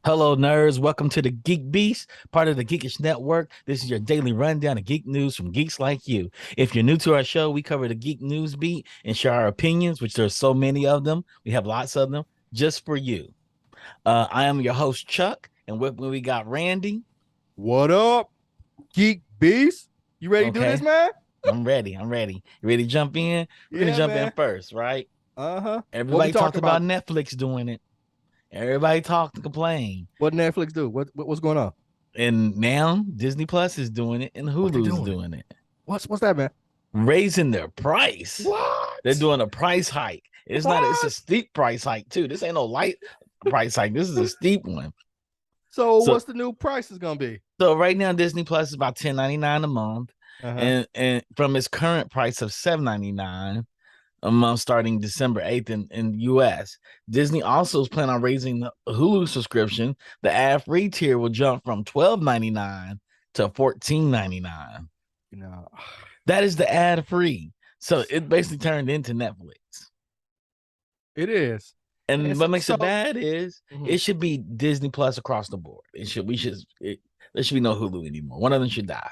Hello, nerds. Welcome to the Geek Beast, part of the Geekish Network. This is your daily rundown of geek news from geeks like you. If you're new to our show, we cover the geek news beat and share our opinions, which there's so many of them. We have lots of them just for you. I am your host, Chuck, and with me we got Randy. What up, Geek Beast? You ready to do this, Okay, man? I'm ready. I'm ready. You ready to jump in? We're gonna Yeah, jump in man. first, right? What we Everybody talked talking about about? Netflix doing it. Everybody talked and complained. What Netflix do? What's going on? And now Disney Plus is doing it and What they Hulu's doing? doing it. What's that, man? Raising their price. They're What? doing a price hike. It's a What? steep price hike too. This ain't no light price hike. This is a steep one. So So what's the new price is gonna be? so right now Disney Plus is about $10.99 a month. Uh-huh. And from its current price of $7.99 a month starting December 8th in US. Disney also is planning on raising the Hulu subscription. The ad-free tier will jump from $12.99 to $14.99. You know, That is the ad-free. So it basically turned into Netflix. it is. And It's what makes so it bad is Mhm. it should be Disney Plus across the board. There should be no Hulu anymore. One of them should die.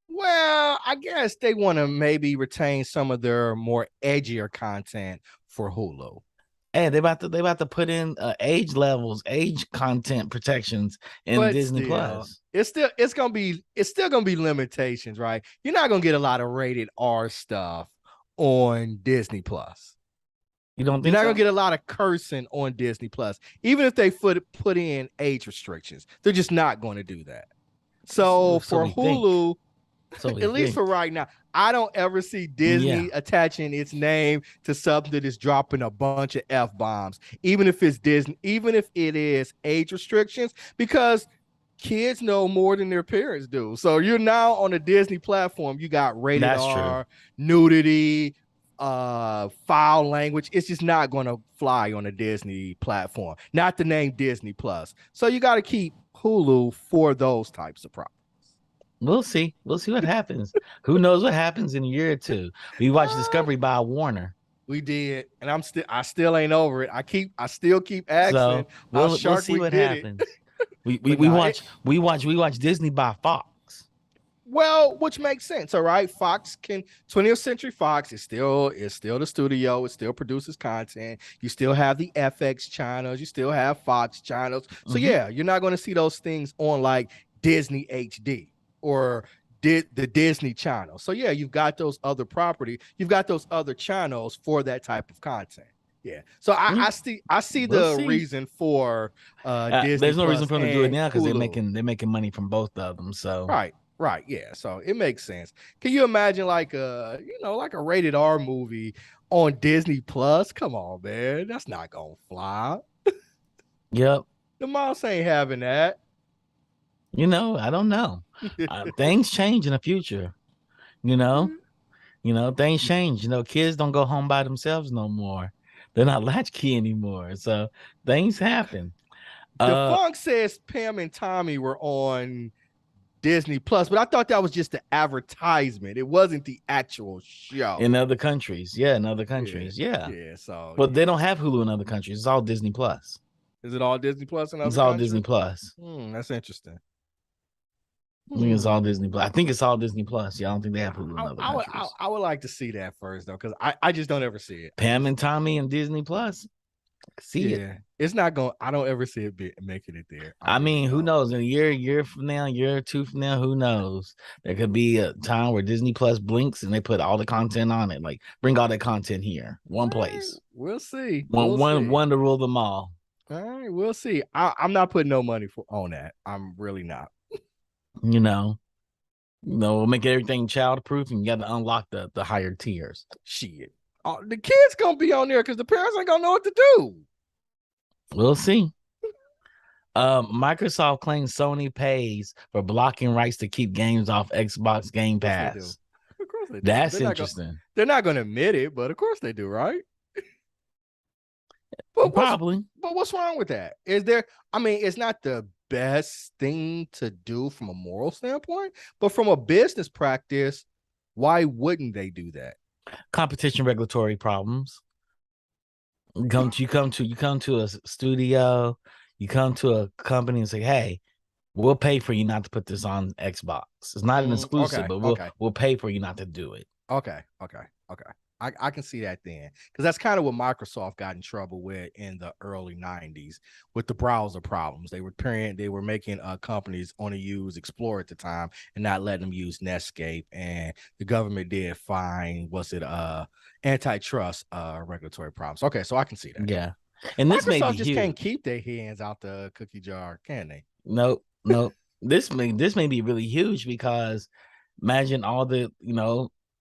Well, I guess they want to maybe retain some of their more edgier content for Hulu. Hey, they about to put in age levels, age content protections in But Disney still, Plus. it's still gonna be limitations, right? You're not gonna get a lot of rated R stuff on Disney Plus. You don't You're think not gonna so? get a lot of cursing on Disney Plus, even if they put in age restrictions. They're just not going to do that. So So for we think. Hulu, So we at least for think. right now, I don't ever see Yeah, Disney attaching its name to something that is dropping a bunch of F bombs, even if it's Disney, even if it is age restrictions, because kids know more than their parents do. So you're now on a Disney platform. You got rated that's true. R, nudity, foul language. It's just not going to fly on a Disney platform. Not the name Disney Plus. So you got to keep Hulu for those types of problems. We'll see. We'll see what happens. Who knows what happens in a year or two? We watched Uh, Discovery by Warner. we did, and I still ain't over it. I still keep asking So how we'll Shark see Week what did it. happens. We we But we nah, watch we watch we watch Disney by Fox. well, which makes sense. All right. 20th Century Fox is still the studio, it still produces content. You still have the FX channels, you still have Fox channels. So Mm-hmm. yeah, you're not going to see those things on like Disney HD or did the Disney channel. So yeah, you've got those other property, you've got those other channels for that type of content. Yeah. So I see We'll the see. reason for Disney There's no reason Plus for them to do it and now because Hulu. they're making money from both of them. So Right, right, yeah. So it makes sense. Can you imagine like like a rated R movie on Disney Plus? Come on, man. That's not gonna fly. yep. The mouse ain't having that. I don't know. Things change in the future. You know, things change. Kids don't go home by themselves no more. They're not latchkey anymore. So things happen. The Uh, Funk says Pam and Tommy were on Disney Plus, but I thought that was just the advertisement. It wasn't the actual in show. other countries, yeah, in other Yeah. countries, yeah. Yeah. So But they yeah. don't have Hulu in other countries. It's all Disney Plus. Is it all Disney Plus in It's other all Disney countries? Plus. That's interesting. I think it's all Hmm. Disney Plus. I think it's all Disney Plus. Yeah, I don't think they have Hulu in other I countries. I would like to see that first though, because I just don't ever see it. I Pam just and Tommy and Disney Plus. See it. Yeah, it's not going. I don't ever see it making it there. I I really mean, who don't. knows? In a year from now, year or two from now, who knows? There could be a time where Disney Plus blinks and they put all the content on it. Like bring all that content here, one All right, place, we'll see. one We'll one see. one to rule them all. All right, we'll see. I'm not putting no money on that. I'm really not. You know, we'll make everything child proof, and you got to unlock the higher tiers. Shit. The kids gonna be on there because the parents ain't gonna know what to do. We'll see. Microsoft claims Sony pays for blocking rights to keep games off Xbox Game Of course they do. Pass. Of course they do. That's interesting. They're not gonna admit it, but of course they do, right? But Probably. what's wrong with that? Is there? I mean, it's not the best thing to do from a moral standpoint, but from a business practice, why wouldn't they do that? Competition regulatory problems. You come to a studio, You come to a company and say, "Hey, we'll pay for you not to put this on Xbox. It's not an exclusive, Okay, but we'll okay, we'll pay for you not to do it." okay, okay, okay. I can see that then, because that's kind of what Microsoft got in trouble with in the early '90s with the browser problems. They were making companies only use Explorer at the time and not letting them use Netscape, and the government did find antitrust regulatory problems. Okay, so I can see that. Yeah. And this may be Microsoft just can't huge. keep their hands out the cookie jar, can they? Nope, nope. This may be really huge because imagine all the,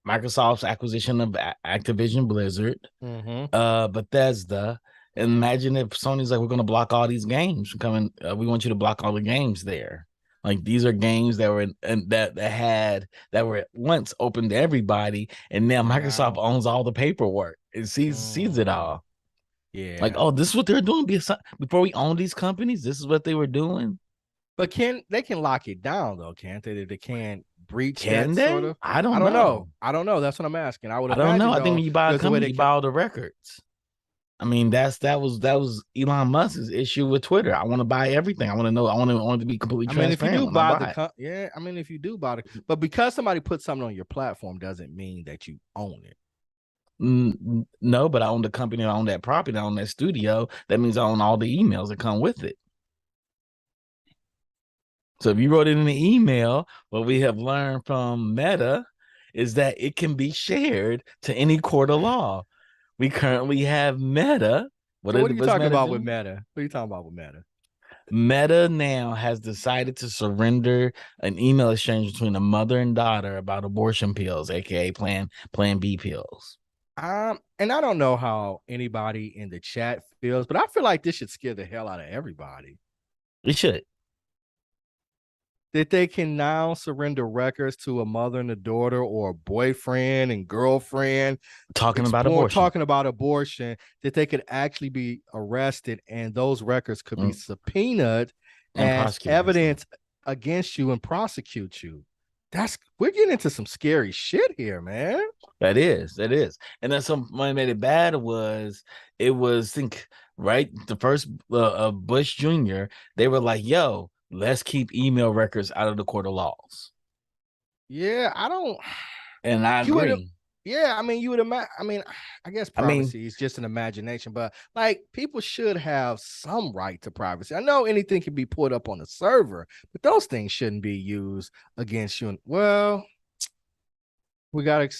Microsoft's acquisition of Activision Blizzard, Mm-hmm. Bethesda. And imagine if Sony's like, we're going to block all these games from coming. We want you to block all the games there. Like these are games that were that were once open to everybody, and now Microsoft Now, owns all the paperwork and sees it mm, all. Like, yeah. oh, this is what they're doing. Before we own these companies, this is what they were doing. But can lock it down though, can't they? They can't breach that Can sort they? of. I I don't don't know. know. I don't know. That's what I'm asking. I would I don't know. imagine I think though, when you buy a there's a way company, they you buy can. all the records. I mean, that was Elon Musk's issue with Twitter. I want to buy everything. I want to know. I want to be completely I mean, if you transparent do when I buy buy it. yeah. I mean, if you do buy but because somebody puts something on your platform doesn't mean that you own it. No, but I own the company. I own that property. I own that studio. That means I own all the emails that come with it. So if you wrote it in the email, what we have learned from Meta is that it can be shared to any court of law. We currently have Meta. So what are you What's talking Meta about with doing? Meta? What are you talking about with Meta? Meta now has decided to surrender an email exchange between a mother and daughter about abortion pills, aka Plan B pills. And I don't know how anybody in the chat feels, but I feel like this should scare the hell out of everybody. It should. That they can now surrender records to a mother and a daughter or a boyfriend and girlfriend Talking about abortion talking about abortion, that they could actually be arrested and those records could be and, subpoenaed and as prosecute against them. evidence against you and prosecute you. We're getting into some scary shit here, man. That is. And then somebody made it bad think right the first Bush Jr. They were like, "Yo, let's keep email records out of the court of laws." Yeah, I don't. And I You would, agree. yeah. I mean, you would imagine. I mean, I guess I mean, privacy is just an imagination, but like people should have some right to privacy. I know anything can be put up on a server, but those things shouldn't be used against you. Well, we got to.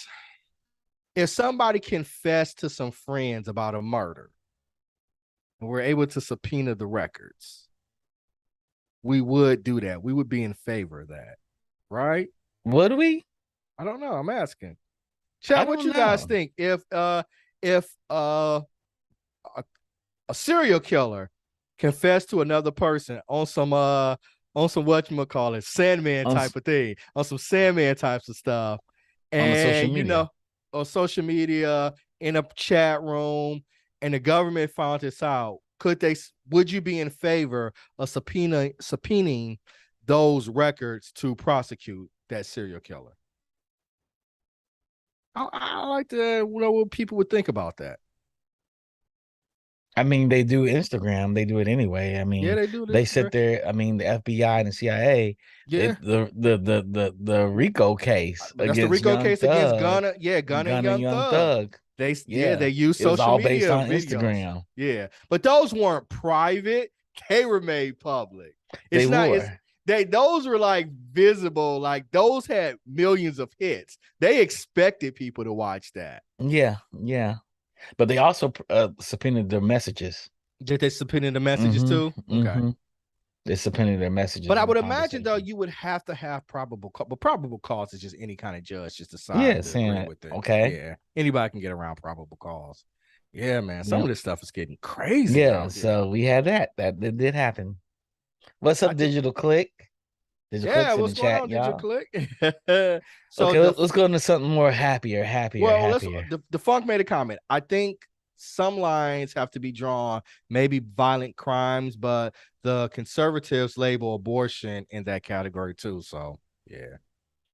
If somebody confessed to some friends about a murder and we're able to subpoena the records, we would do that. We would be in favor of that, right? would we? I don't know. I'm asking. I Chat, what don't you guys know. think? If a serial killer confessed to another person on some whatchamacallit, Sandman On type of thing, on some Sandman types of stuff, on the social and media. on social media, in a chat room, and the government found this out, would you be in favor of subpoenaing those records to prosecute that serial killer? I like to know what people would think about that. I mean, they do Instagram. They do it anyway. I Yeah, mean, they do they this. sit there. I mean, the FBI and the CIA, Yeah, the RICO case but that's the against Rico Young case against Thug, Gunna. Yeah, Gunna and Gunna Young Young Thug. Thug. They Yeah, use it was social all based media on videos. Instagram. Yeah, but those weren't private. They were made public. They It's not. It's were. those were like visible. Like those had millions of hits. They expected people to watch that. Yeah, yeah. But they also subpoenaed their messages. Did they subpoena the messages Mm-hmm. too? Okay. Mm-hmm. They subpoenaed their But messages I and would imagine though conversations. you would have to have but probable cause is just any kind of judge just Yeah, decide to saying agree it. with it. Okay. Yeah, anybody can get around probable cause. Yeah, man, some Yeah. of this stuff is getting crazy Yeah. out here. So we had that did happen. What's up, I just Digital Click? Digital Yeah, Click's in the what's going chat, on? Did you y'all. click? So Okay, let's go into something more let's happier. the funk made a comment. I think some lines have to be drawn, maybe violent crimes, but the conservatives label abortion in that category too. So yeah,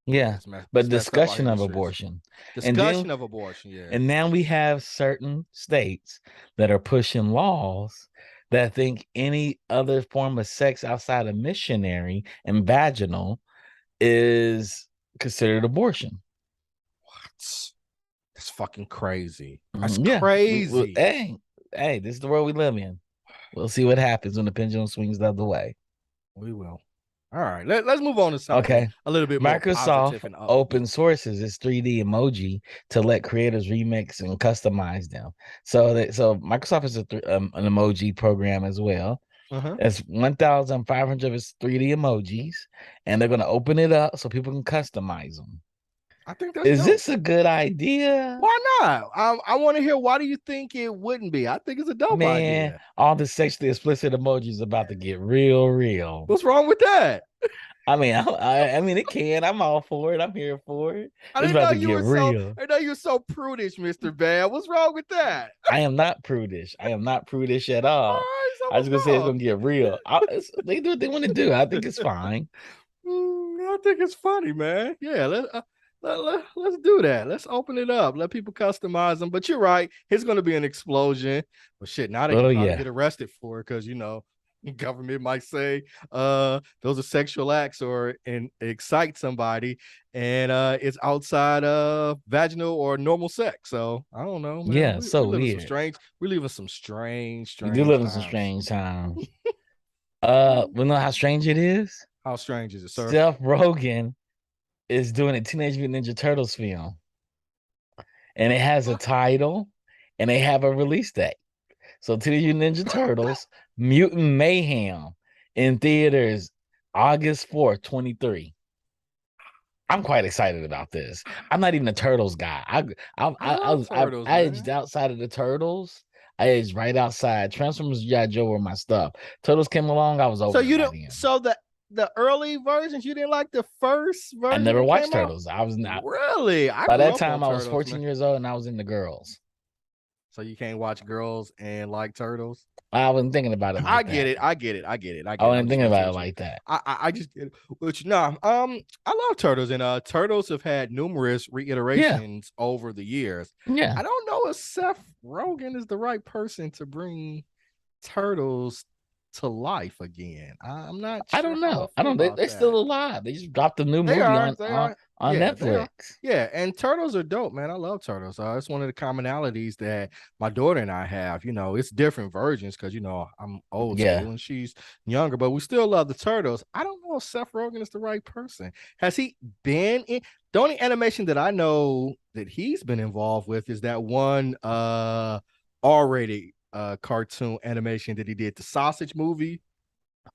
Yeah, but it's messed up out here discussion in of these streets. abortion, and then Discussion of abortion, yeah. and now we have certain states that are pushing laws that think any other form of sex outside of missionary and vaginal is considered abortion. What? That's fucking crazy. That's Mhm. Yeah. crazy. Hey, this is the world we live in. We'll see what happens when the pendulum swings the other way. We will. All right. Let's move on to something Okay. a little bit more Microsoft positive and open upbeat. sources its 3D emoji to let creators remix and customize them. So Microsoft is an emoji program as well. Uh-huh. It's 1,500 of its 3D emojis, and they're gonna open it up so people can customize them. I think that's Is dope. this a good idea? Why not? I want to hear, why do you think it wouldn't be? I think it's a dope Man, idea. all the sexually explicit emojis about to get real, real. What's wrong with that? I mean, it can. I'm all for it. I'm here for it. I It's didn't about know to you get were so real. I know you're so prudish, Mr. Bad. What's wrong with that? I am not prudish. I am not prudish at All all. right, I was gonna say it's so gonna get real. They do what they want to do. I think it's fine. I think it's funny, man. Yeah, let's do that. Let's open it up. Let people customize them. But you're right. It's going to be an explosion. But shit, now they Oh can probably yeah, get arrested for it because, government might say those are sexual acts or excite somebody, and it's outside of vaginal or normal sex. So I don't know, man. yeah. We So live in some weird. strange. We live in some strange, We do strange live in some times. strange times. We know how strange it is. How strange is it, sir? Seth Rogen is doing a Teenage Mutant Ninja Turtles film, and it has a title, and they have a release date. So Teenage Mutant Ninja Turtles Mutant Mayhem in theaters August 4th, 2023. I'm quite excited about this. I'm not even a Turtles guy. I love turtles, I edged man. outside of the Turtles. I edged right outside. Transformers, G.I. Joe were my stuff. Turtles came along, I was So over it you by don't. then. So the early versions, you didn't like the first I version never that watched came out. Turtles. I was not Really, I by grew that up on time. I was turtles, 14 man. years old and I was in the girls. So you can't watch girls and like turtles. I wasn't thinking about it I like get that. it. I get it. I get it. I I get it. I'm wasn't just thinking messing about it with you. like that. I just get it. But I love turtles, and turtles have had numerous Yeah, reiterations over the years. yeah. I don't know if Seth Rogen is the right person to bring turtles to life again. I'm not I sure don't how I know. I feel don't. about They're still that. alive. They just dropped a new They movie are. on They are. on Yeah, they Netflix. are. Yeah, and turtles are dope, man. I love turtles. It's one of the commonalities that my daughter and I have. It's different versions because I'm old Yeah. school and she's younger, but we still love the turtles. I don't know if Seth Rogen is the right person. Has he been in? The only animation that I know that he's been involved with is that one R-rated cartoon animation that he did, the Sausage movie.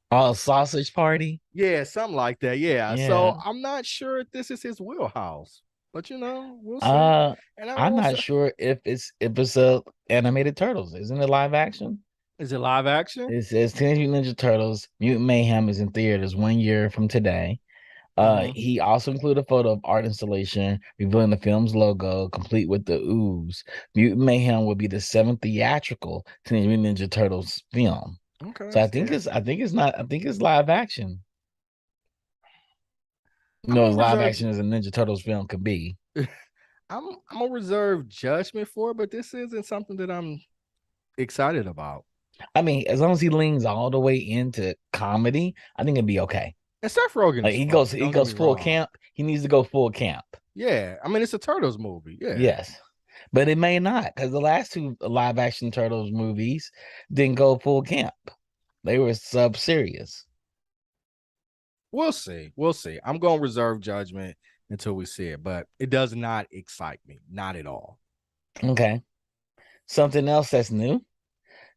Oh, Sausage Party. Yeah, something like that. Yeah. So Yeah. I'm not sure if this is his wheelhouse, but we'll see. Uh, And I don't I'm want not to. sure if it's a animated Turtles. Isn't it live action? Is it live action? It says Teenage Mutant Ninja Turtles Mutant Mayhem is in theaters 1 year from today. Mm-hmm. He also included a photo of art installation revealing the film's logo, complete with the ooze. Mutant Mayhem will be the seventh theatrical Teenage Mutant Ninja Turtles film. Okay, So that's good. I think it's live action. I'm As gonna live reserve. action as a Ninja Turtles film could be. I'm gonna reserve judgment for it, but this isn't something that I'm excited about. I mean, as long as he leans all the way into comedy, I think it'd be okay. And Seth Rogen Like is funny. he Don't get goes me full wrong. camp. He needs to go full camp. Yeah, I mean it's a Turtles movie. Yeah, Yes. But it may not, because the last two live action Turtles movies didn't go full camp. They were sub serious. we'll see. We'll see. I'm gonna reserve judgment until we see it, but it does not excite me, not at all. Okay. Something else that's new.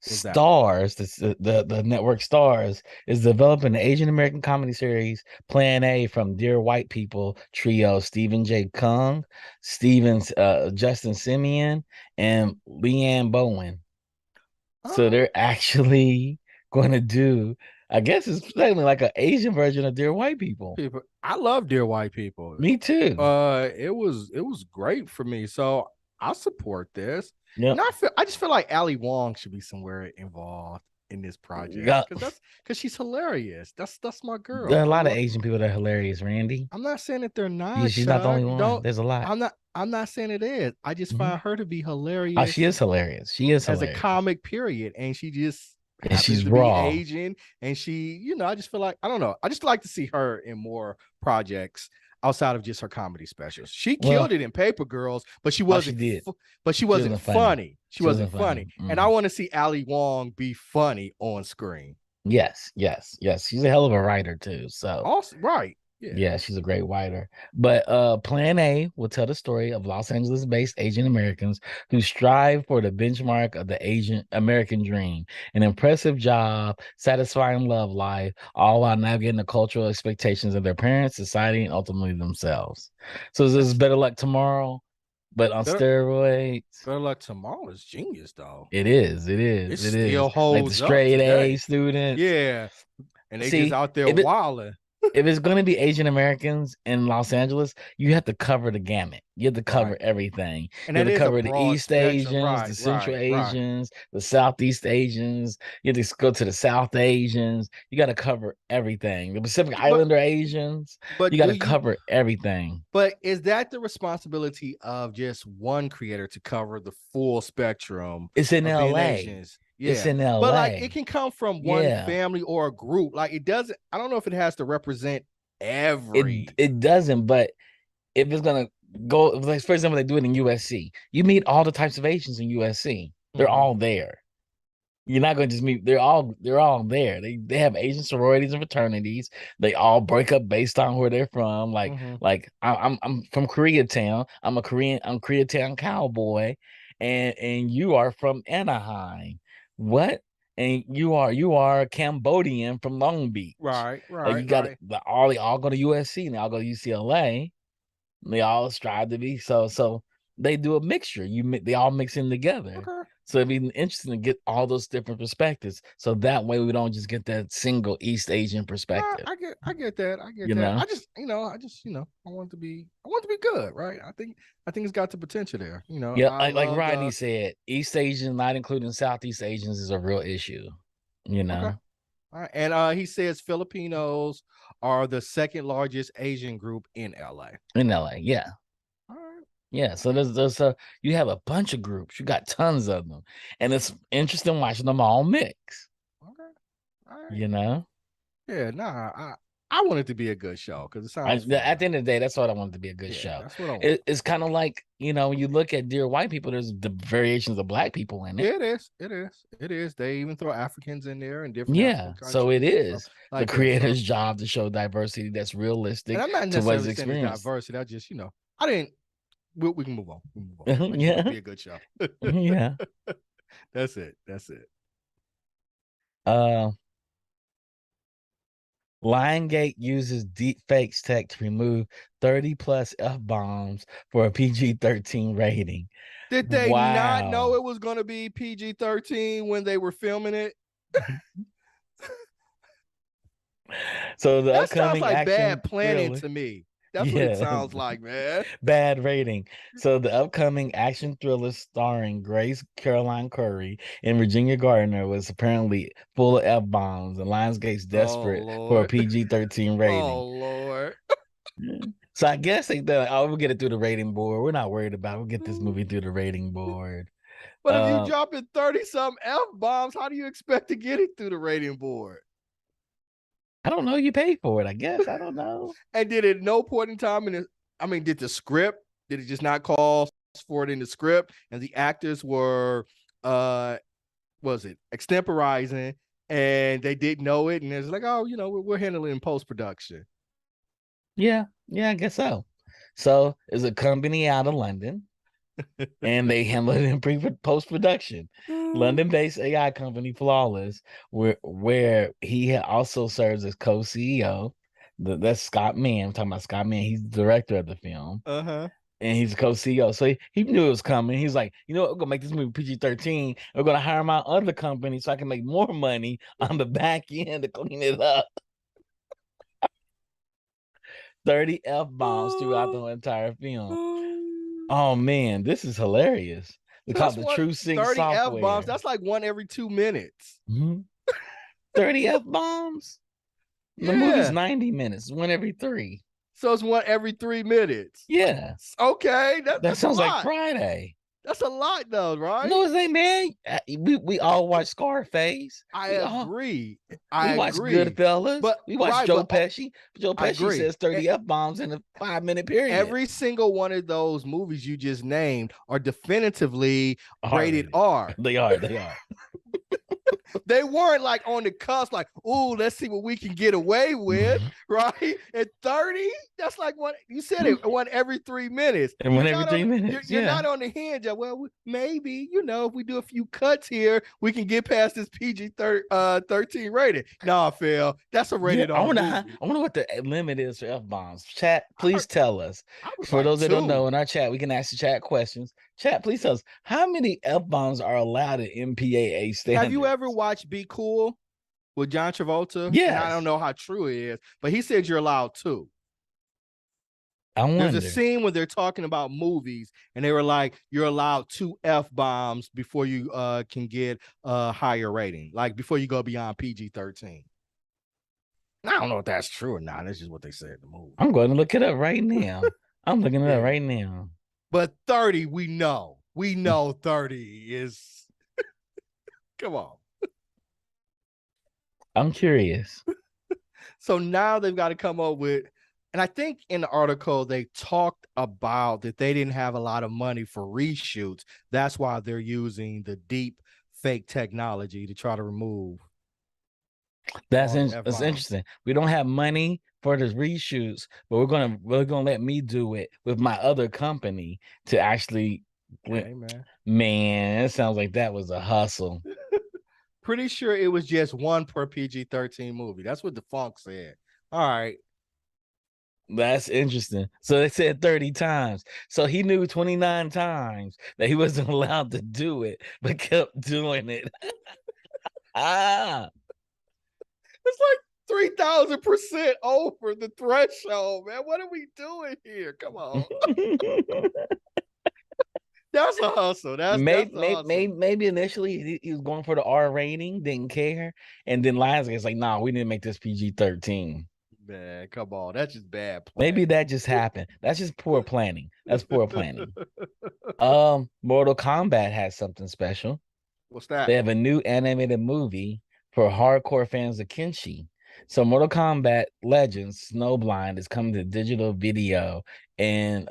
What's that? Stars, the network Stars, is developing an Asian American comedy series, Plan A, from Dear White People trio Stephen J. Kung, Justin Simeon, and Leanne Bowen. So Um, they're actually going to do, I guess it's technically like an Asian version of Dear White People. people, I love Dear White People. Me too. It was great for me. So I support this. And Yep. I just feel like Ali Wong should be somewhere involved in this project Yeah. because she's hilarious. That's my There are girl. a lot of Asian people that are hilarious, Randy. I'm not saying that they're not, She's not the Chuck. only one. Don't There's a lot. I'm not saying it is. I just Mhm. find her to be Oh, she hilarious is hilarious. She is as a hilarious. comic period. And she just And happens she's to be raw. Asian, and she, I just feel like I don't know. I just like to see her in more projects outside of just her comedy specials. She Well, killed it in Paper Girls, but she oh, she wasn't. did. But she She wasn't wasn't funny. funny. She She wasn't wasn't funny, funny. and I want to see Ali Wong be funny on screen. Yes, yes, yes. She's a hell of a writer too. So Also, right? Yeah. yeah, she's a great writer. But Plan A will tell the story of Los Angeles-based Asian Americans who strive for the benchmark of the Asian American dream, an impressive job, satisfying love life, all while navigating the cultural expectations of their parents, society, and ultimately themselves. So this is Better Luck Tomorrow, but on Better, steroids. Better Luck Tomorrow is genius, though. It is, it It is, it is. still Like the holds up straight A today. students. Yeah, and they just See, out there if it wilding. if it's going to be Asian Americans in Los Angeles, you have to cover the gamut. You have to cover Right. everything. And You have that to is a cover the broad East spectrum. Asians, the Right, Central right, right. Asians, the Southeast Asians. You have to go to the South Asians. You got to cover everything. The Pacific But Islander Asians. You but got do to you cover everything. but is that the responsibility of just one creator to cover the full spectrum It's in of being LA. Asians? It's Yeah. in But like it LA. can come from one Yeah. family or a group. Like it doesn't, I don't know if it has to represent It every. it doesn't, but if it's gonna go, like for example, they do it in USC. You meet all the types of Asians in USC. They're Mhm. all there. You're not going to just meet. They're all there. They have Asian sororities and fraternities. They all break up based on where they're from. Mhm. Like I'm from Koreatown. I'm Koreatown cowboy, and you are from Anaheim. What? And you are Cambodian from Long Beach. Right, Like right, you got right. they all go to USC and they all go to UCLA. They all strive to be so they do a mixture. They all mix in together. Okay. So it'd be interesting to get all those different perspectives. So that way we don't just get that single East Asian No, perspective. I get that. I get You that. know? I want to be good, right? I think it's got the potential there. Yeah, I like love Rodney the. said, East Asian, not including Southeast Asians, is a real issue. You Okay. know, All right. And he says Filipinos are the second largest Asian group in LA. in LA. Yeah. All right. Yeah. So there's you have a bunch of groups. You got tons of them. And it's interesting watching them all mix. Okay. All right. You know? Yeah, nah, I want it to be a good show because it sounds fun. At the end of the day, that's what I want it to be, a good Yeah, show. that's what I want. It's kind of like, when you look at Dear White People, there's the variations of black people in it. Yeah, it is. It is. It is. They even throw Africans in there and different Yeah. African So it countries and is stuff the like that. creator's So, job to show diversity that's and realistic I'm not to what is necessarily saying it's experienced. diversity. I just, I didn't. We can move on. We can move on. I just want it Yeah. to be a good show. Yeah. That's it. That's it. Uh, Lionsgate uses deep fakes tech to remove 30 plus F bombs for a PG-13 rating. Did they not know Wow. it was going to be PG-13 when they were filming it? So the That sounds upcoming like action bad planning thriller. to me. That's what it sounds like, man. Bad rating. So the upcoming action thriller starring Grace Caroline Curry and Virginia Gardner was apparently full of F-bombs, and Lionsgate's Oh desperate for a Lord. PG-13 Oh rating. Lord. So I guess we'll get it through the rating board. We're not worried about it. We'll get this movie through the rating board. But if you drop in 30 some F bombs, how do you expect to get it through the rating board? I don't know. You paid for it, I guess. I don't know. And did it no point in time did the script, did it just not call for it in the script? And the actors were extemporizing and they didn't know it, and it's like, oh, we're handling it in post-production. Yeah, I guess so. So it's a company out of London, and they handle it in post production. London-based AI company Flawless, where he also serves as co-CEO. That's Scott Mann. I'm talking about Scott Mann. He's the director of the film. Uh-huh. And he's a co-CEO. So he knew it was coming. He's like, we're gonna make this movie PG-13. We're gonna hire my other company so I can make more money on the back end to clean it up. 30 F-bombs throughout the entire film. Oh man, this is hilarious. They call it the True Sync 30 software. F-bombs. That's like one every 2 minutes. 30 F-bombs? The movie's 90 minutes, one every 3. So it's one every 3 minutes. Yeah. Okay. That sounds like Friday. That's a lot, though, right? No, it ain't, man. We all watch Scarface. I We all agree. we I watch agree. Goodfellas. But We watch right, Joe but Pesci. Joe I Pesci agree. says 30 F bombs in a 5 minute period. Every single one of those movies you just named are definitively R rated rated. R. They are. They are. They weren't like on the cusp, like, ooh, let's see what we can get away with, right? At 30, that's like what you said, it one every 3 minutes. And one every 3 minutes. You're Yeah. not on the hinge of, well, maybe, if we do a few cuts here, we can get past this PG 13 rating. Nah, Phil, that's a Yeah, rated R movie. I wonder what the limit is for F bombs. Chat, I heard please tell us. I was For like those that don't know, two. in our chat, we can ask the chat questions. Chat, please tell us how many F bombs are allowed at MPAA Have you ever standards. watched Be Cool with John Travolta? And I don't Yes, know how true it is, but he said you're allowed two. I There's a wonder. scene where they're talking about movies, and they were like, "You're allowed two f bombs before you can get a higher rating, like before you go beyond PG-13." I don't know if that's true or not. That's just what they said in the movie. I'm going to look it up right now. I'm looking it up Yeah, right now. but 30, we know 30 is. Come on. I'm curious. So now they've got to come up with, and I think in the article they talked about that they didn't have a lot of money for reshoots. That's why they're using the deep fake technology to try to remove all the That's F-bombs. interesting. We don't have money for the reshoots, but we're gonna let me do it with my other company to actually. Hey, man. Man, it sounds like that was a hustle. Pretty sure it was just one per PG-13 movie. That's what the Funk said. All right. That's interesting. So they said 30 times. So he knew 29 times that he wasn't allowed to do it, but kept doing it. Ah. It's like 3,000% over the threshold, man. What are we doing here? Come on. That's a hustle. That's a hustle. Maybe initially he was going for the R rating, didn't care. And then Lionsgate's like, nah, we didn't make this PG-13. Man, come on. That's just bad Maybe planning. that just happened. That's just poor planning. That's poor planning. Mortal Kombat has something special. What's They that? have a new animated movie for hardcore fans of Kenshi. So Mortal Kombat Legends Snowblind is coming to digital video and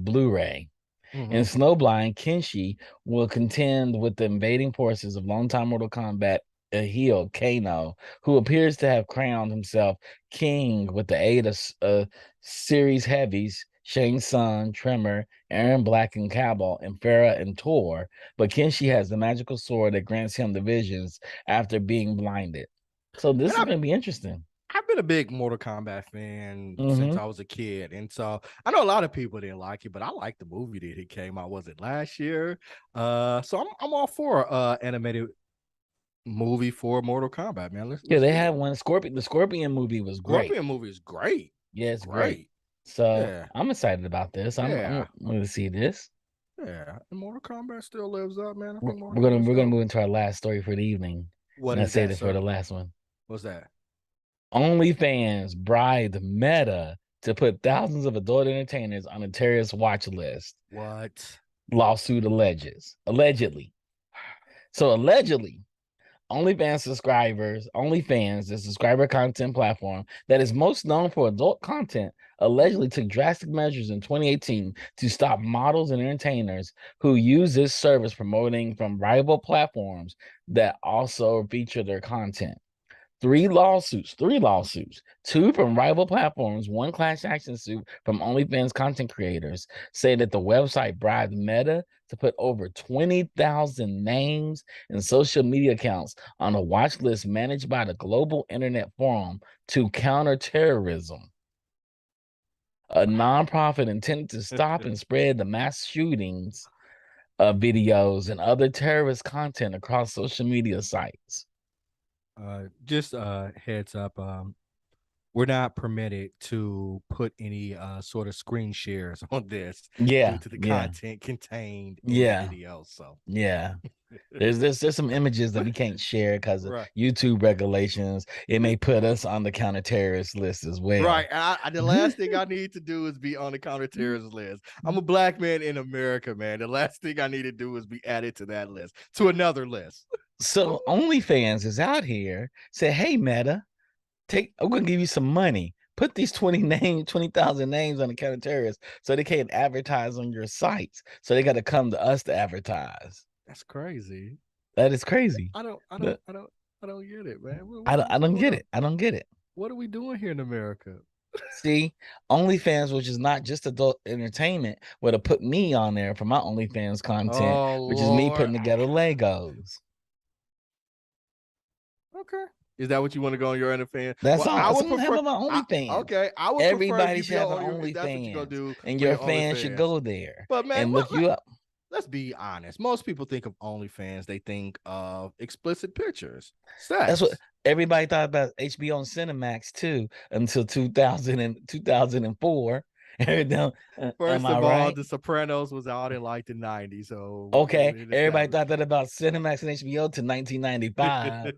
Blu-ray. In Mm-hmm. Snowblind, Kenshi will contend with the invading forces of longtime Mortal Kombat heel Kano, who appears to have crowned himself king with the aid of series heavies Shang Tsung, Tremor, Aaron Black and Cabal, and Farah and Tor. But Kenshi has the magical sword that grants him the visions after being blinded. So this And is going to be interesting. I've been a big Mortal Kombat fan since Mm-hmm. I was a kid. And so I know a lot of people didn't like it, but I like the movie that it came out. Was it last year? So I'm all for animated movie for Mortal Kombat, man. Yeah, Let's they do had it. one. Scorpion. The Scorpion movie was great. Scorpion movie is great. Yeah, it's great. Great. So Yeah. I'm excited about this. I'm Yeah. going to see this. Yeah. And Mortal Kombat still lives up, man. I We're, think Mortal we're gonna Kombat's we're gonna dope. move into our last story for the evening, What and I is saved that, it for the sir? last one. What's that? OnlyFans bribed Meta to put thousands of adult entertainers on a terrorist watch list. What? Lawsuit allegedly. So allegedly, OnlyFans, the subscriber content platform that is most known for adult content, allegedly took drastic measures in 2018 to stop models and entertainers who use this service promoting from rival platforms that also feature their content. Three lawsuits, two from rival platforms, one class action suit from OnlyFans content creators say that the website bribed Meta to put over 20,000 names and social media accounts on a watch list managed by the Global Internet Forum to Counter Terrorism, a nonprofit intended to stop and spread the mass shootings videos and other terrorist content across social media sites. Just heads up. we're not permitted to put any sort of screen shares on this Yeah, due to the yeah, content contained in the yeah, video. So yeah. There's some images that we can't share because of right. YouTube regulations. It may put us on the counter terrorist list as well. Right. The last thing I need to do is be on the counterterrorism list. I'm a black man in America, man. The last thing I need to do is be added to that list, to another list. So OnlyFans is out here. Say, hey Meta, I'm gonna give you some money. Put these 20,000 names on the counter terrorists so they can't advertise on your sites. So they got to come to us to advertise. That's crazy. That is crazy. I don't get it, man. I What's don't going get on? it. I don't get it. What are we doing here in America? See, OnlyFans, which is not just adult entertainment, would have put me on there for my OnlyFans content, Oh which is me Lord. putting together Legos. Okay. Is that what you want to go on your OnlyFans? That's Well, all. I would Someone have prefer. about OnlyFans. Okay, I would prefer Everybody you should be have an on your. If that's what you're gonna OnlyFans, do and for your your fans should OnlyFans. go there But man, and look you up. let's be honest. Most people think of OnlyFans, they think of explicit pictures, That's what sex. everybody thought about HBO and Cinemax too until 2000 and 2004. Am First I of all, right? The Sopranos was out in like the 90s, so Okay, it everybody established. thought that about Cinemax and HBO to 1995.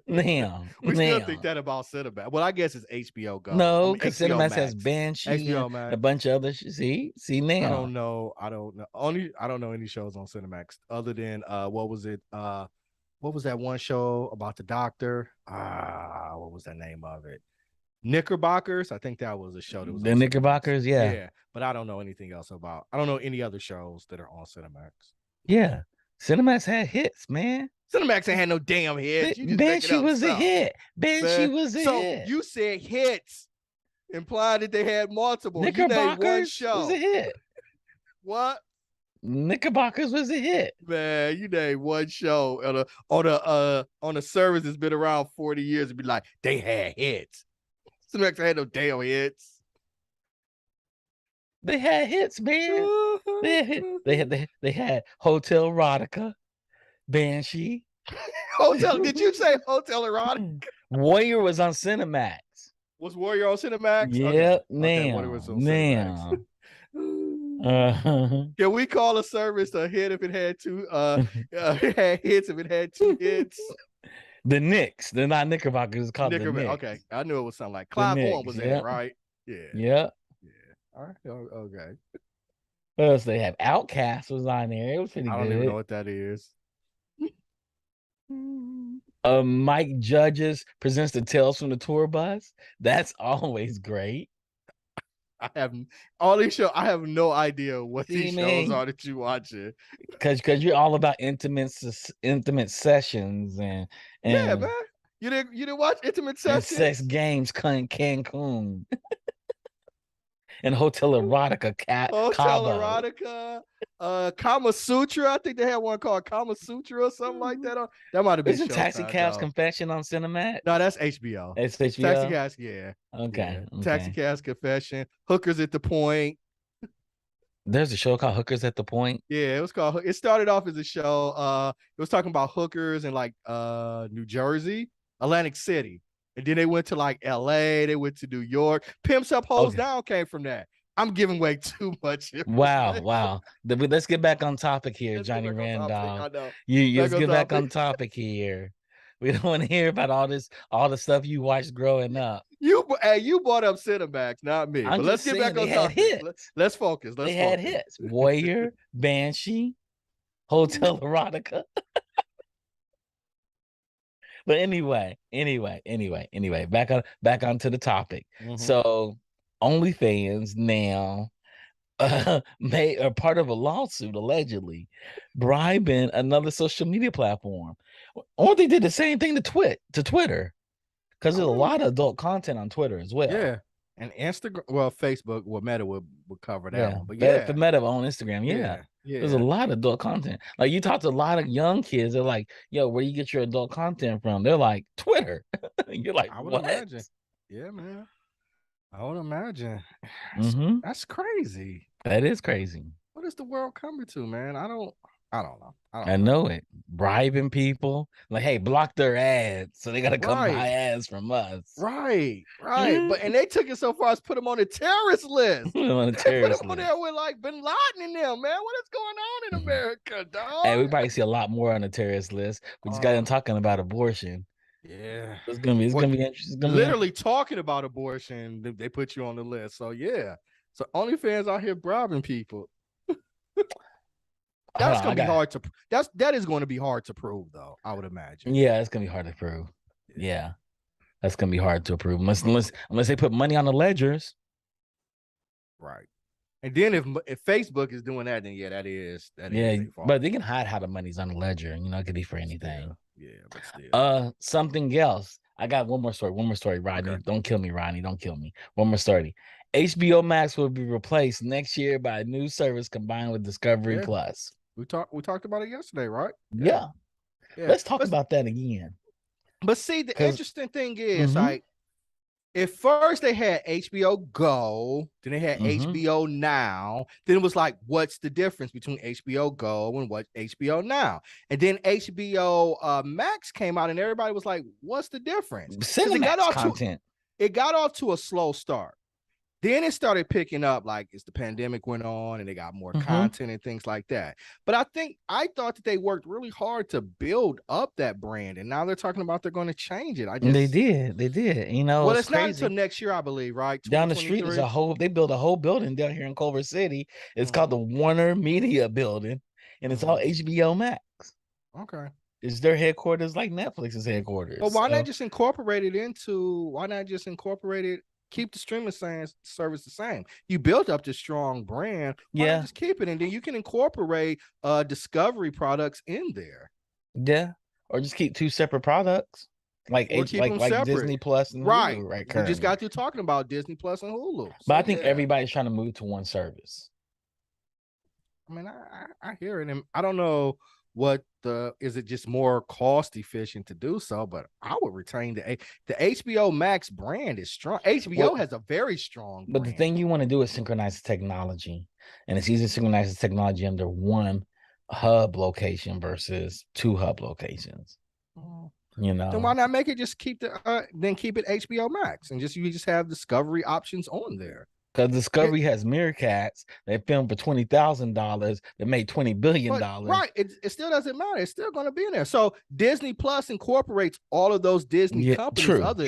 Now, We still think now. that about Cinemax. Well, I guess it's HBO Go. I No, mean because HBO Cinemax has Max. Banshee and HBO a Max. bunch of other see I now. don't know. I don't know. I don't know any shows on Cinemax other than what was it? What was that one show about the doctor? What was the name of it? Knickerbockers. I think that was a show that was on The Cinemax. Knickerbockers, yeah. Yeah, but I don't know anything else about. I don't know any other shows that are on Cinemax. Yeah. Cinemax had hits, man. Cinemax ain't had no damn hits. You just making Banshee up was a stuff, hit. Banshee man. was a So hit. you said hits, implying that they had multiple. You named one Knickerbockers was a show. hit. What? Knickerbockers was a hit. Man, you name one show on a service that's been around 40 years and be like, they had hits. Cinemax had no damn hits. They had hits, man. They had Hotel Erotica, Banshee. Did you say Hotel Erotic? Warrior was on Cinemax. Was Warrior on Cinemax? Yep, Okay, now, Warrior was on now. Cinemax. Can we call a service a hit if it had two it had hits if it had two hits? The Knicks. They're not Knickerbockers, it's called the Knicks. Okay. I knew it was something like Clive Owen was in it, right? Yeah. Yep. Yeah. All right. Okay. What else they have? Outcast was on there. It was pretty good. I don't even know what that is. Mike Judges presents the Tales from the Tour Bus. That's always great. I have all these shows. I have no idea what these shows are that you watching. Because you're all about intimate sessions and yeah, man. You didn't watch Intimate Sessions? And sex games, Cancun. And Hotel Erotica, Hotel Cabo. Erotica, Kama Sutra. I think they had one called Kama Sutra or something like that. That might have been. Isn't Taxi Cab's Confession on Cinemax? No, that's HBO. It's HBO. Taxi Cab's, yeah. Okay. Yeah. Taxi Cab's Confession. Hookers at the Point. There's a show called Hookers at the Point. Yeah, it was called. It started off as a show. It was talking about hookers in like New Jersey, Atlantic City. And then they went to like LA, they went to New York. Pimps Up, Hoes Down came from that. I'm giving away too much. Wow. Let's get back on topic here, Johnny Randolph. Let's get back on topic here. We don't want to hear about all the stuff you watched growing up. You brought up Cinemax, not me. But let's get back on topic. Let's focus. They had hits. Warrior, Banshee, Hotel Erotica. But anyway, back onto the topic. Mm-hmm. So OnlyFans now made a part of a lawsuit allegedly bribing another social media platform. Or they did the same thing to Twitter, because there's a lot of adult content on Twitter as well. Yeah, and Instagram, well, Facebook, Meta would cover that one, but for Meta on Instagram, yeah. There's a lot of adult content. Like you talk to a lot of young kids, they're like, "Yo, where you get your adult content from?" They're like, "Twitter." You're like, I would what? imagine. Yeah, man. I would imagine. That's crazy. That is crazy. What is the world coming to, man? I don't. I don't know. I I don't know. know it. Bribing people. Like, hey, block their ads. So they gotta come buy Right. ads from us. Right, right. On But and they took it so far as put him on the terrorist list. a They put him terrorist on list. there with like Bin Laden in them, man. What is going on in Mhm. America, Hey, dog? we probably see a lot more on the terrorist list. We just got Uh, in talking about abortion. yeah. It's What gonna be interesting. It's gonna be literally talking about abortion, they put you on the list. So yeah. So OnlyFans out here bribing people. hold That's on, I gonna be got hard to that is going to be hard to prove though, I would imagine. yeah, it's gonna be hard to prove. Yeah. Yeah, that's gonna be hard to approve unless they put money on the ledgers. Right. And then if Facebook is doing that, then yeah, that is Yeah, their fault. but they can hide how the money's on the ledger. You know, it could be for anything. Still, yeah, but still. Something else. I got one more story. One more story, Rodney. Okay. Don't kill me, Rodney. Don't kill me. One more story. HBO Max will be replaced next year by a new service combined with Discovery Yeah. Plus. We talked about it yesterday, right? Yeah. Yeah. Yeah. Let's talk about that again. But see, the Because interesting thing is like at first they had HBO Go, then they had HBO Now. Then it was like, what's the difference between HBO Go and what HBO Now? And then HBO Max came out, and everybody was like, what's the difference? Because Cinemax content. it got off to a slow start. Then it started picking up like as the pandemic went on and they got more content and things like that. But I thought that they worked really hard to build up that brand. And now they're talking about they're going to change it. They did. They did. You know, Well, it's it's not until crazy. next year, I believe, right? Down the street is 2023. they built a whole building down here in Culver City. It's called Mm-hmm. the Warner Media Building, and it's all Mm-hmm. HBO Max. Okay. It's their headquarters like Netflix's But headquarters. why not So just incorporate it, keep the streaming service the same? You built up this strong brand. Why not yeah, just keep it? And then you can incorporate Discovery products in there. yeah. Or just keep two separate products. Like Or keep them like separate. Disney Plus and Right. Hulu right We just currently. got through talking about Disney Plus and Hulu. But So I think yeah. everybody's trying to move to one service. I mean, I hear it. And I don't know what is it just more cost efficient to do so, but I would retain the HBO Max brand is strong. HBO has a very strong But the thing you want to do is synchronize the technology. And it's easier to synchronize the technology under one hub location versus two hub locations. You know, then why not make it just keep it HBO Max and you just have Discovery options on there. because Discovery has Meerkats that filmed for $20,000 that made $20 billion. Right, it still doesn't matter. It's still going to be in there. So Disney Plus incorporates all of those Disney companies.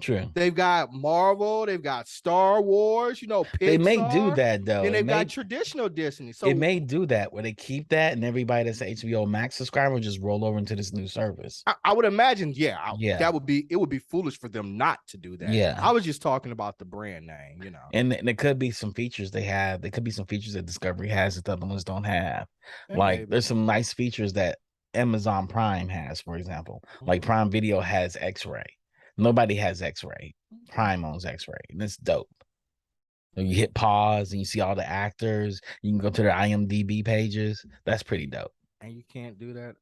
True. They've got Marvel, they've got Star Wars, Pixar. They may do that though. Then they've got traditional Disney. So it may do that where they keep that and everybody that's an HBO Max subscriber just roll over into this new service. I would imagine, it would be foolish for them not to do that. Yeah. I was just talking about the brand name, And there could be some features they have. There could be some features that Discovery has that the other ones don't have. There's some nice features that Amazon Prime has, for example. Like Prime Video has X-ray. Nobody has X-ray. Prime owns X-ray, and it's dope. You hit pause and you see all the actors. You can go to their IMDb pages. That's pretty dope. And you can't do that.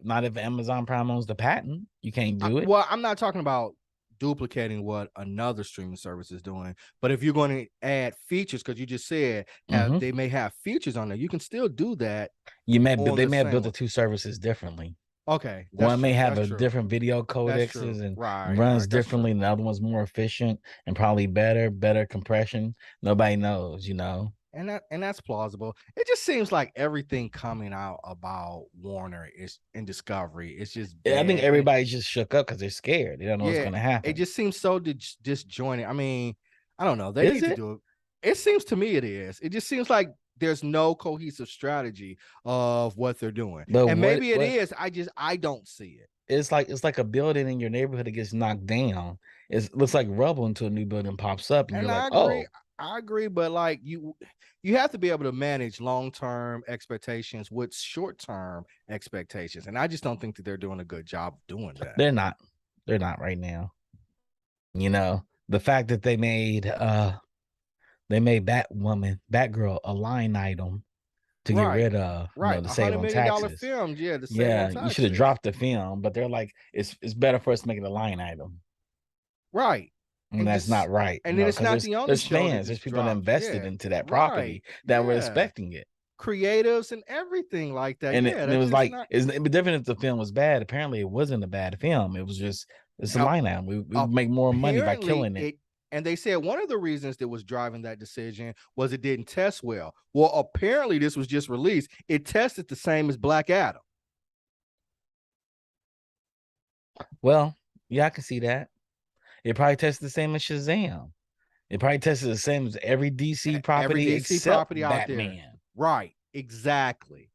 Not if Amazon Prime owns the patent. You can't do it. Well, I'm not talking about duplicating what another streaming service is doing, but if you're going to add features, because you just said they may have features on there, you can still do that. They may have built the two services differently. Okay. One may have a different video codecs and runs differently, and the other one's more efficient and probably better compression. Nobody knows, And that's plausible. It just seems like everything coming out about Warner is in Discovery. It's just bad. I think everybody's just shook up because they're scared. They don't know what's going to happen. It just seems so disjointed. I mean, I don't know. They need to do it. It seems to me it is. It just seems like there's no cohesive strategy of what they're doing. And maybe it is. I don't see it. It's like a building in your neighborhood that gets knocked down. It looks like rubble until a new building pops up, and you're like, oh. I agree, but like you have to be able to manage long-term expectations with short-term expectations, and I just don't think that they're doing a good job of doing that. They're not right now. The fact that they made Batgirl a line item to get rid of, to save on taxes. Film, you should have dropped the film, but they're like, it's better for us to make it a line item. Right. And that's not right. And then it's because not the only there's show that fans, there's just people that dropped. invested Yeah, into that right. property that were Yeah, expecting it. creatives and everything like that. And Yeah, it that's was just like, not. it'd be different if the film was bad. Apparently, it wasn't a bad film. It was just, it's a line item. We make more money by killing it. And they said one of the reasons that was driving that decision was it didn't test well. Well, apparently this was just released. It tested the same as Black Adam. Well, yeah, I can see that. It probably tested the same as Shazam. It probably tested the same as every DC property except Batman. Out there. Right. Exactly.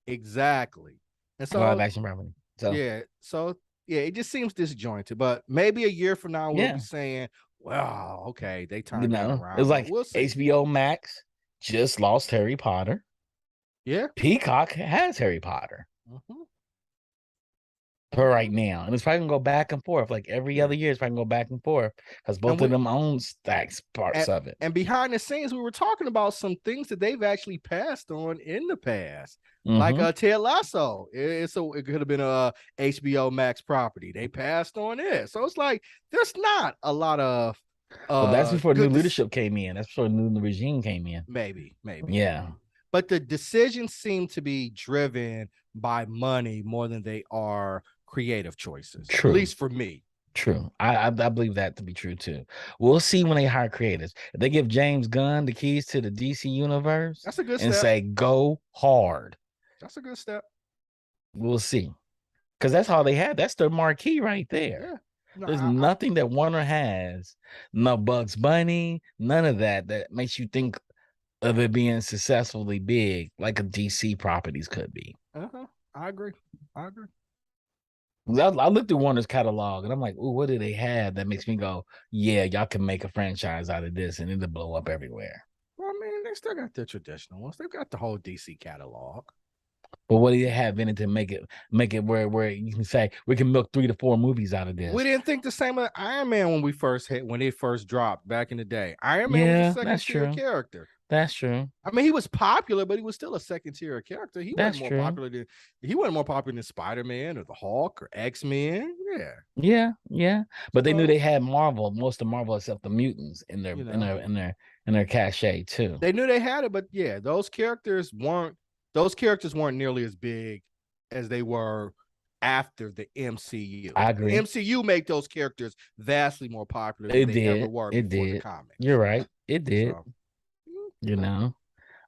Exactly. And so live action property. So yeah, it just seems disjointed. But maybe a year from now we'll be saying, well, okay, they turned that around. It was like we'll see. HBO Max just lost Harry Potter. Yeah. Peacock has Harry Potter. Mm-hmm. For right now. And it's probably gonna go back and forth. Like every other year, it's probably gonna go back and forth because both of them own stacks parts of it. And behind the scenes, we were talking about some things that they've actually passed on in the past. Like Ted Lasso. It could have been a HBO Max property. They passed on it. So it's like there's not a lot of well, that's before new leadership came in. That's before the new regime came in. Maybe. Yeah. But the decisions seem to be driven by money more than they are creative choices. True. At least for me. True. I believe that to be true too. We'll see when they hire creators. If they give James Gunn the keys to the DC universe, that's a good and step. Say go hard. That's a good step. We'll see. Because that's all they had. That's their marquee right there. Yeah. There's nothing that Warner has. No Bugs Bunny, none of that makes you think of it being successfully big like a DC properties could be. I agree. I looked through Warner's catalog and I'm like, ooh, what do they have that makes me go, yeah, y'all can make a franchise out of this and it'll blow up everywhere. Well, I mean, they still got the traditional ones. They've got the whole DC catalog. But what do you have in it to make it where you can say we can milk 3 to 4 movies out of this? We didn't think the same of Iron Man when it first dropped back in the day. Iron Man was a second-tier character. That's true. I mean, he was popular, but he was still a second-tier character. He wasn't more popular than Spider-Man or the Hulk or X-Men. Yeah. But they knew they had Marvel, most of Marvel except the mutants in their cachet too. They knew they had it, but yeah, those characters weren't nearly as big as they were after the MCU. I agree. The MCU made those characters vastly more popular than they ever were before the comics. You're right. It did. So,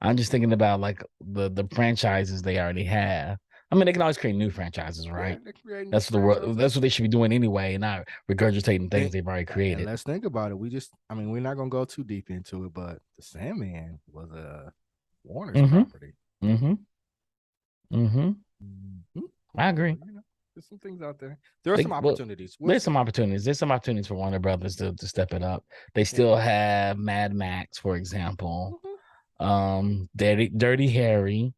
I'm just thinking about like the franchises they already have. I mean, they can always create new franchises, right? Yeah, that's what they should be doing anyway, and not regurgitating things they've already created. And let's think about it. We're not gonna go too deep into it, but the Sandman was a Warner's property. I agree. There's some things out there. There are some opportunities. There's some opportunities. There's some opportunities for Warner Brothers to step it up. They still have Mad Max, for example. Dirty Harry.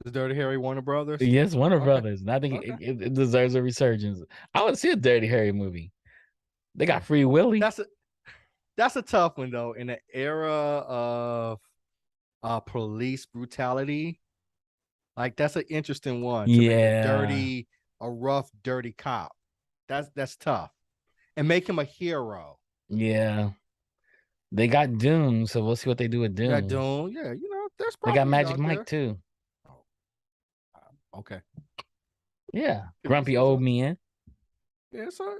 Is Dirty Harry Warner Brothers? Yes, Warner Brothers. And I think it deserves a resurgence. I would see a Dirty Harry movie. They got Free Willy. That's a tough one though. In the era of police brutality, like that's an interesting one. To make a rough, dirty cop. That's tough, and make him a hero. Yeah, they got Doom, so we'll see what they do with Doom. They got Doom, yeah. They got Magic Mike too. Okay. Yeah, grumpy old men. Yeah, so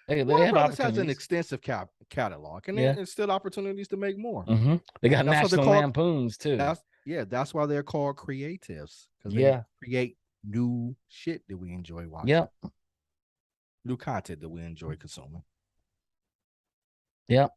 Warner Brothers has an extensive catalog, and there's still opportunities to make more. They got National Lampoons too. That's why they're called creatives, because they create new shit that we enjoy watching. Yep. New content that we enjoy consuming. Yep.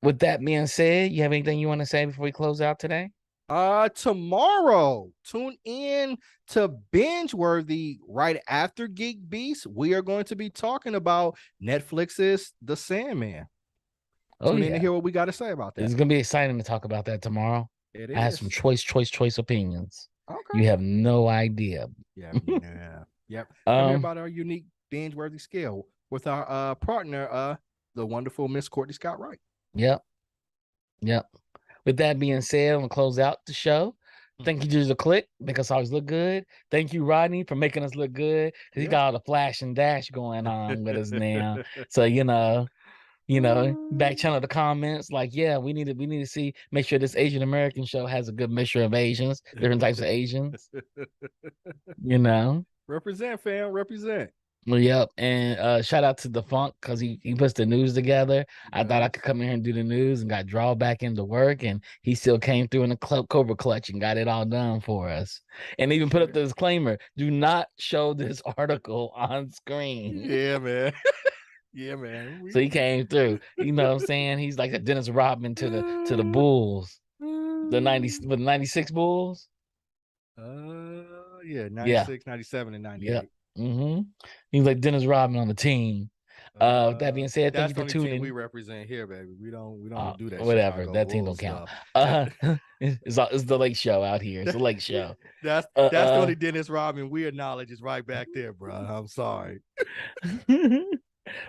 With that being said, you have anything you want to say before we close out today? Tomorrow, tune in to Binge Worthy right after Geek Beast. We are going to be talking about Netflix's The Sandman. Tune in to hear what we got to say about that. It's going to be exciting to talk about that tomorrow. It is. I have some choice opinions. Okay. You have no idea. Yep. Come hear about our unique Binge Worthy scale with our partner, the wonderful Miss Courtney Scott Wright. Yep. With that being said, I'm going to close out the show. Thank you, Digital Click, make us always look good. Thank you, Rodney, for making us look good. Cause he Yeah. got all the flash and dash going on with us now. So back channel the comments. Like, yeah, we need to see, make sure this Asian American show has a good mixture of Asians, different types of Asians. Represent, fam. Represent. Well, yep. And shout out to the Funk because he puts the news together. I thought I Yes. could come in here and do the news and got drawn back into work, and he still came through in the Cobra Clutch and got it all done for us. And even put up the disclaimer: do not show this article on screen. Yeah, man. Yeah, man. So he came through. You know what I'm saying? He's like a Dennis Rodman to the Bulls. The 96 Bulls. Yeah, Yeah. 96, 97, and Yeah. 98. He's like Dennis Rodman on the team. With that being said, thank That's you the for only team tuning we in. represent here, baby. We don't do that Whatever. Chicago That team Bulls don't count. stuff. It's the lake show out here. It's the lake show. That's the only Dennis Rodman we acknowledge is right back there, bro. I'm sorry.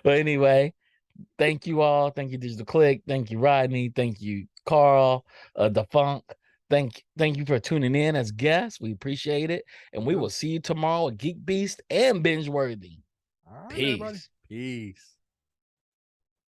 But anyway, thank you all. Thank you, Digital Click. Thank you, Rodney. Thank you, Carl, the Funk. Thank you for tuning in as guests. We appreciate it. And we will see you tomorrow at Geek Beast and Binge Worthy. All right, Peace. everybody. Peace.